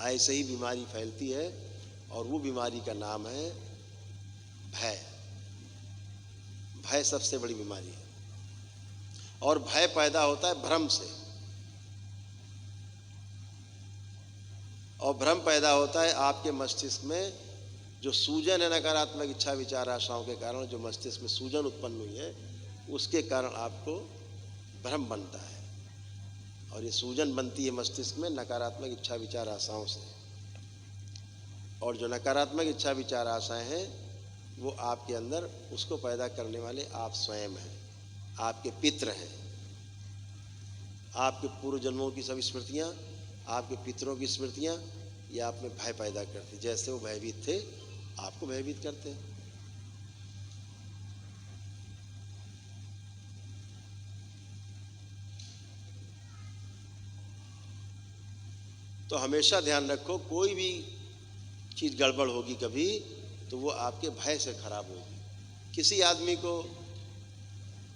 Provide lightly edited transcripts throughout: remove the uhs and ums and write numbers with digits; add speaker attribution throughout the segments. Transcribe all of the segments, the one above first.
Speaker 1: ऐसे ही बीमारी फैलती है और वो बीमारी का नाम है भय। भय सबसे बड़ी बीमारी है और भय पैदा होता है भ्रम से, और भ्रम पैदा होता है आपके मस्तिष्क में जो सूजन है नकारात्मक इच्छा विचार आशाओं के कारण, जो मस्तिष्क में सूजन उत्पन्न हुई है उसके कारण आपको भ्रम बनता है। और ये सूजन बनती है मस्तिष्क में नकारात्मक इच्छा विचार आशाओं से, और जो नकारात्मक इच्छा विचार आशाएं हैं वो आपके अंदर उसको पैदा करने वाले आप स्वयं हैं, आपके पितृ हैं। आपके पूर्व जन्मों की सब स्मृतियाँ, आपके पितरों की स्मृतियाँ ये आप में भय पैदा करती, जैसे वो भयभीत थे आपको भयभीत करते हैं। तो हमेशा ध्यान रखो, कोई भी चीज़ गड़बड़ होगी कभी तो वो आपके भय से खराब होगी। किसी आदमी को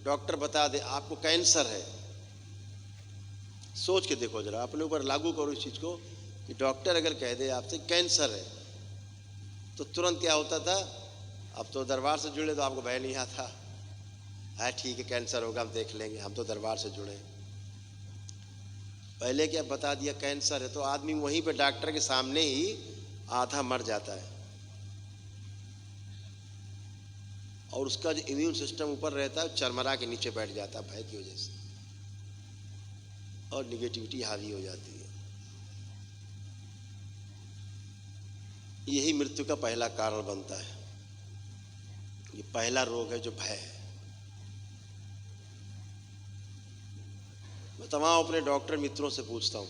Speaker 1: डॉक्टर बता दे आपको कैंसर है, सोच के देखो जरा, अपने ऊपर लागू करो इस चीज़ को कि डॉक्टर अगर कह दे आपसे कैंसर है तो तुरंत क्या होता था, अब तो दरबार से जुड़े तो आपको भय नहीं आता है, ठीक है कैंसर होगा हम देख लेंगे, हम तो दरबार से जुड़े। पहले क्या बता दिया कैंसर है तो आदमी वहीं पे डॉक्टर के सामने ही आधा मर जाता है, और उसका जो इम्यून सिस्टम ऊपर रहता है चरमरा के नीचे बैठ जाता है भय की वजह से, और निगेटिविटी हावी हो जाती है। यही मृत्यु का पहला कारण बनता है। ये पहला रोग है जो भय है। मैं तमाम अपने डॉक्टर मित्रों से पूछता हूँ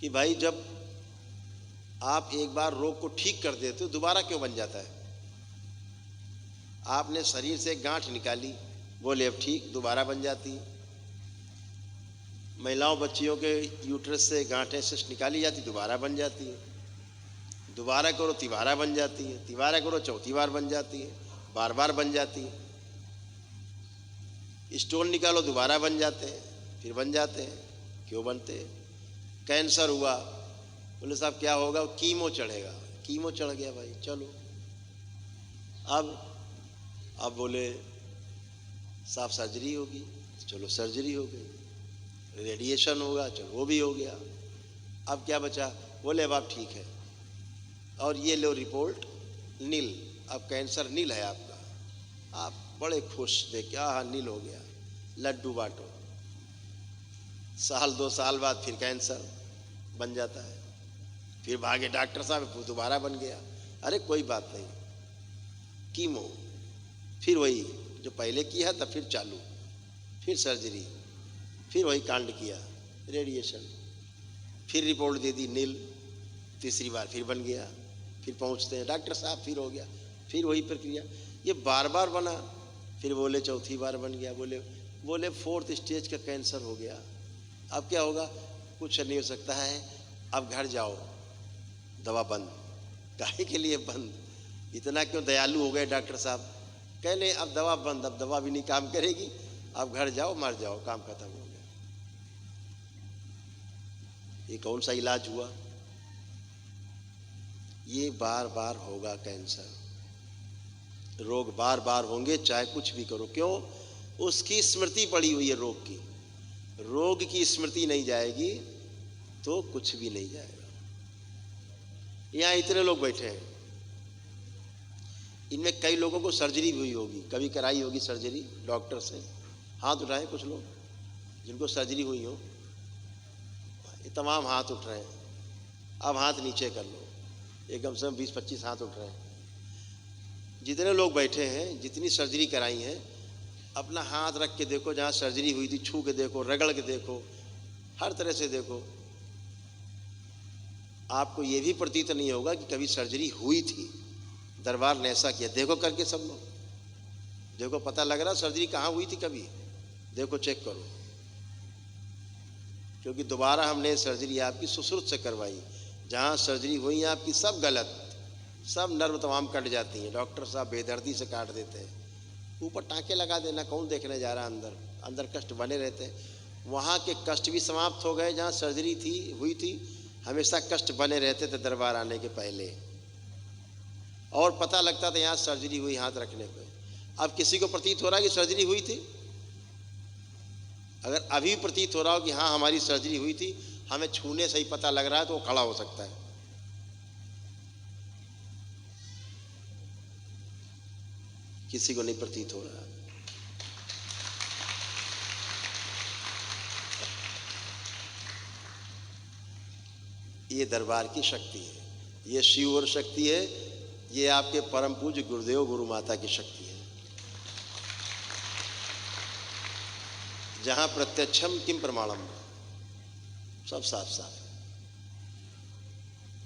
Speaker 1: कि भाई जब आप एक बार रोग को ठीक कर देते हो दोबारा क्यों बन जाता है? आपने शरीर से एक गांठ निकाली, बोले अब ठीक, दोबारा बन जाती है। महिलाओं बच्चियों के यूट्रस से गांठें सिस्ट निकाली जाती, दोबारा बन जाती है। दोबारा करो तिबारा बन जाती है, तिबारा करो चौथी बार बन जाती है, बार बार बन जाती है। स्टोन निकालो दोबारा बन जाते हैं, फिर बन जाते हैं। क्यों बनते हैं? कैंसर हुआ, बोले साहब क्या होगा? कीमो चढ़ेगा। कीमो चढ़ गया भाई, चलो अब बोले साहब सर्जरी होगी, चलो सर्जरी हो गई। रेडिएशन होगा, चलो वो भी हो गया। अब क्या बचा? बोले अब आप ठीक है, और ये लो रिपोर्ट नील, अब कैंसर नील है आपका। आप बड़े खुश देख के, हाँ नील हो गया, लड्डू बांटो। साल 2 साल बाद फिर कैंसर बन जाता है, फिर भागे डॉक्टर साहब दोबारा बन गया। अरे कोई बात नहीं, कीमो, फिर वही जो पहले किया था फिर चालू, फिर सर्जरी, फिर वही कांड किया, रेडिएशन, फिर रिपोर्ट दे दी नील, तीसरी बार फिर बन गया, फिर पहुंचते हैं डॉक्टर साहब फिर हो गया, फिर वही प्रक्रिया। ये बार बार बना, फिर बोले चौथी बार बन गया, बोले 4th स्टेज का कैंसर हो गया। अब क्या होगा? कुछ नहीं हो सकता है, अब घर जाओ, दवा बंद। काहे के लिए बंद? इतना क्यों दयालु हो गए डॉक्टर साहब? कह लें अब दवा बंद, अब दवा भी नहीं काम करेगी, अब घर जाओ मर जाओ, काम खत्म हो गया। ये कौन सा इलाज हुआ? ये बार बार होगा कैंसर, रोग बार बार होंगे चाहे कुछ भी करो। क्यों? उसकी स्मृति पड़ी हुई है रोग की। रोग की स्मृति नहीं जाएगी तो कुछ भी नहीं जाएगा। यहाँ इतने लोग बैठे हैं, इनमें कई लोगों को सर्जरी भी हुई होगी, कभी कराई होगी सर्जरी डॉक्टर से। हाथ उठाए कुछ लोग जिनको सर्जरी हुई हो। ये तमाम हाथ उठ रहे हैं। अब हाथ नीचे कर लो, एक कम से कम 20-25 हाथ उठ रहे हैं। जितने लोग बैठे हैं, जितनी सर्जरी कराई है, अपना हाथ रख के देखो जहाँ सर्जरी हुई थी, छू के देखो, रगड़ के देखो, हर तरह से देखो। आपको ये भी प्रतीत नहीं होगा कि कभी सर्जरी हुई थी, दरबार ने ऐसा किया। देखो करके सब लोग देखो, पता लग रहा सर्जरी कहाँ हुई थी कभी, देखो चेक करो। क्योंकि दोबारा हमने सर्जरी आपकी सुश्रुत से करवाई। जहाँ सर्जरी हुई आपकी सब गलत, सब नर्व तमाम कट जाती हैं, डॉक्टर साहब बेदर्दी से काट देते हैं। ऊपर टाँके लगा देना, कौन देखने जा रहा है? अंदर अंदर कष्ट बने रहते हैं। वहाँ के कष्ट भी समाप्त हो गए। जहाँ सर्जरी हुई थी, हमेशा कष्ट बने रहते थे दरबार आने के पहले, और पता लगता था यहाँ सर्जरी हुई हाथ रखने पे। अब किसी को प्रतीत हो रहा है कि सर्जरी हुई थी? अगर अभी प्रतीत हो रहा हो कि हाँ हमारी सर्जरी हुई थी, हमें छूने से ही पता लग रहा है, तो वो खड़ा हो सकता है। किसी को नहीं प्रतीत हो रहा। ये दरबार की शक्ति है, ये शिव और शक्ति है, ये आपके परम पूज्य गुरुदेव गुरु माता की शक्ति है। जहां प्रत्यक्षम किम प्रमाणम, सब साफ साफ है।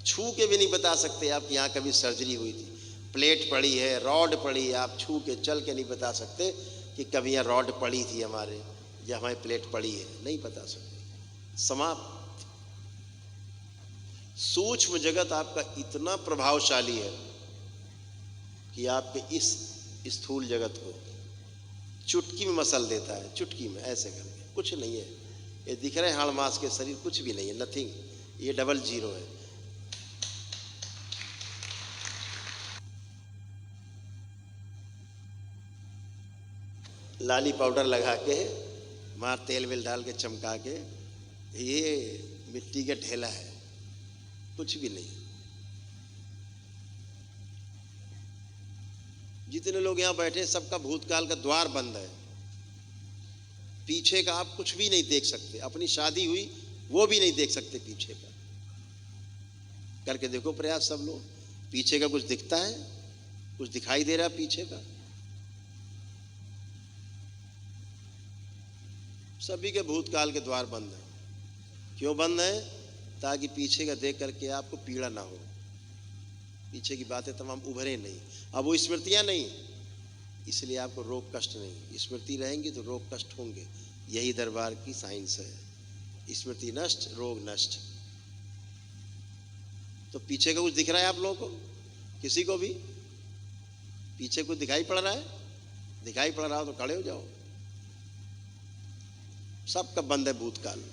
Speaker 1: छू के भी नहीं बता सकते आप कि यहाँ कभी सर्जरी हुई थी। प्लेट पड़ी है, रॉड पड़ी है, आप छू के चल के नहीं बता सकते कि कभी यहाँ रॉड पड़ी थी हमारे, या हमारी प्लेट पड़ी है, नहीं बता सकते। समाप्त। सूक्ष्म जगत आपका इतना प्रभावशाली है कि आपके इस स्थूल जगत को चुटकी में मसल देता है, चुटकी में ऐसे करके। कुछ नहीं है, ये दिख रहे हैं हाड़ मास के शरीर, कुछ भी नहीं है, नथिंग। ये डबल जीरो है। लाली पाउडर लगा के, मार तेल वेल डाल के चमका के, ये मिट्टी का ढेला है, कुछ भी नहीं। जितने लोग यहाँ बैठे सबका भूतकाल का द्वार बंद है। पीछे का आप कुछ भी नहीं देख सकते। अपनी शादी हुई वो भी नहीं देख सकते पीछे का। करके देखो प्रयास सब लोग। पीछे का कुछ दिखता है? कुछ दिखाई दे रहा है पीछे का? सभी के भूतकाल के द्वार बंद है। क्यों बंद है? ताकि पीछे का देख करके आपको पीड़ा ना हो, पीछे की बातें तमाम उभरे नहीं। अब वो स्मृतियां नहीं, इसलिए आपको रोग कष्ट नहीं। स्मृति रहेंगी तो रोग कष्ट होंगे। यही दरबार की साइंस है। स्मृति नष्ट, रोग नष्ट। तो पीछे का कुछ दिख रहा है आप लोगों को? किसी को भी पीछे कुछ दिखाई पड़ रहा है? दिखाई पड़ रहा हो तो खड़े हो जाओ। सबका बंद है भूतकाल,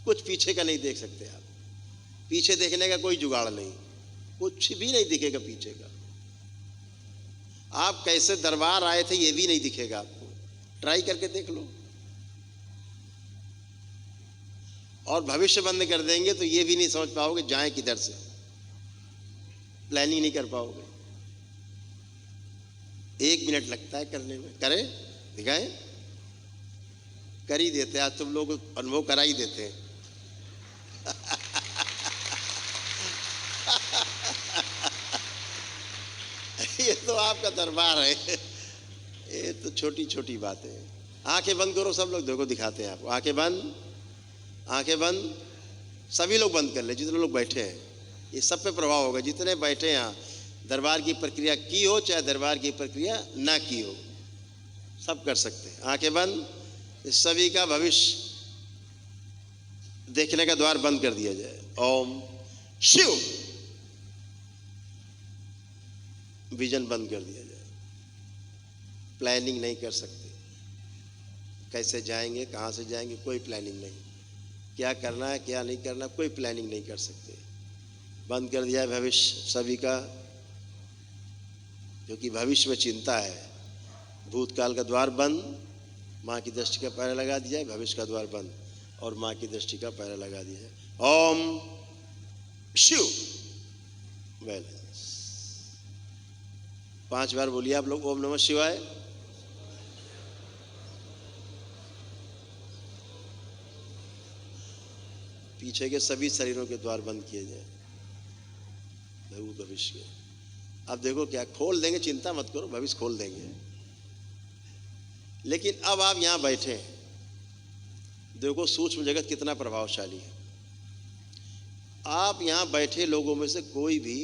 Speaker 1: कुछ पीछे का नहीं देख सकते आप। पीछे देखने का कोई जुगाड़ नहीं, कुछ भी नहीं दिखेगा पीछे का। आप कैसे दरबार आए थे ये भी नहीं दिखेगा आपको। ट्राई करके देख लो। और भविष्य बंद कर देंगे तो ये भी नहीं समझ पाओगे जाएं किधर से, प्लानिंग नहीं कर पाओगे। 1 मिनट लगता है करने में। करें, दिखाएं, कर ही देते हैं। आज तुम लोग अनुभव करा ही देते हैं। ये तो आपका दरबार है। ये तो छोटी छोटी बातें हैं। आंखें बंद करो सब लोग, देखो दिखाते हैं आपको। आंखें बंद, आंखें बंद। सभी लोग बंद कर ले, जितने लोग बैठे हैं। ये सब पे प्रभाव होगा। जितने बैठे यहाँ, दरबार की प्रक्रिया की हो चाहे दरबार की प्रक्रिया ना की हो, सब कर सकते हैं। आंखें बंद। इस सभी का भविष्य देखने का द्वार बंद कर दिया जाए। ओम शिव, विजन बंद कर दिया जाए। प्लानिंग नहीं कर सकते, कैसे जाएंगे, कहाँ से जाएंगे, कोई प्लानिंग नहीं। क्या करना है, क्या नहीं करना, कोई प्लानिंग नहीं कर सकते। बंद कर दिया है भविष्य सभी का, क्योंकि भविष्य में चिंता है। भूतकाल का द्वार बंद, माँ की दृष्टि का पहरा लगा दिया है। भविष्य का द्वार बंद और माँ की दृष्टि का पहरा लगा दिया है। ओम शिव। बैलेंस 5 बार बोलिए आप लोग। ओम नमः शिवाय। पीछे के सभी शरीरों के द्वार बंद किए जाए भविष्य के। अब देखो क्या खोल देंगे, चिंता मत करो, भविष्य खोल देंगे। लेकिन अब आप यहाँ बैठे हैं, देखो सूक्ष्म जगत कितना प्रभावशाली है। आप यहाँ बैठे लोगों में से कोई भी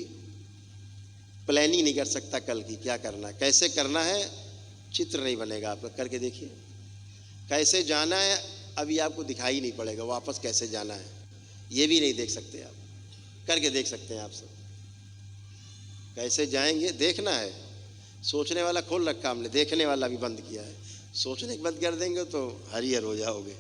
Speaker 1: प्लानिंग नहीं कर सकता कल की क्या करना है, कैसे करना है। चित्र नहीं बनेगा आपका। करके देखिए कैसे जाना है, अभी आपको दिखाई नहीं पड़ेगा। वापस कैसे जाना है ये भी नहीं देख सकते आप। करके देख सकते हैं आप सब। कैसे जाएंगे देखना है। सोचने वाला खोल रखा हमने, देखने वाला भी बंद किया है। सोचने बंद कर देंगे तो हरिहर हो जाओगे।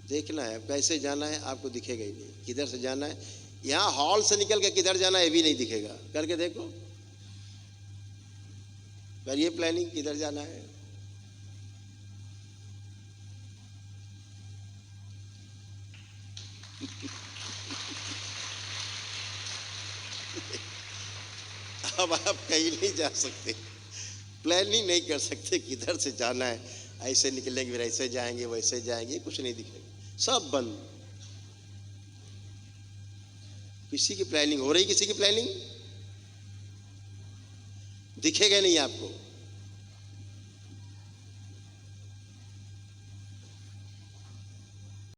Speaker 1: देखना है कैसे जाना है, आपको दिखेगा ही नहीं किधर से जाना है। यहाँ हॉल से निकल के किधर जाना है ये भी नहीं दिखेगा। करके देखो, करिए प्लानिंग किधर जाना है। अब आप कहीं नहीं जा सकते, प्लानिंग नहीं कर सकते किधर से जाना है, ऐसे निकलेंगे फिर ऐसे जाएंगे वैसे जाएंगे, कुछ नहीं दिखेगा, सब बंद। किसी की प्लानिंग हो रही, किसी की प्लानिंग दिखेगा नहीं आपको।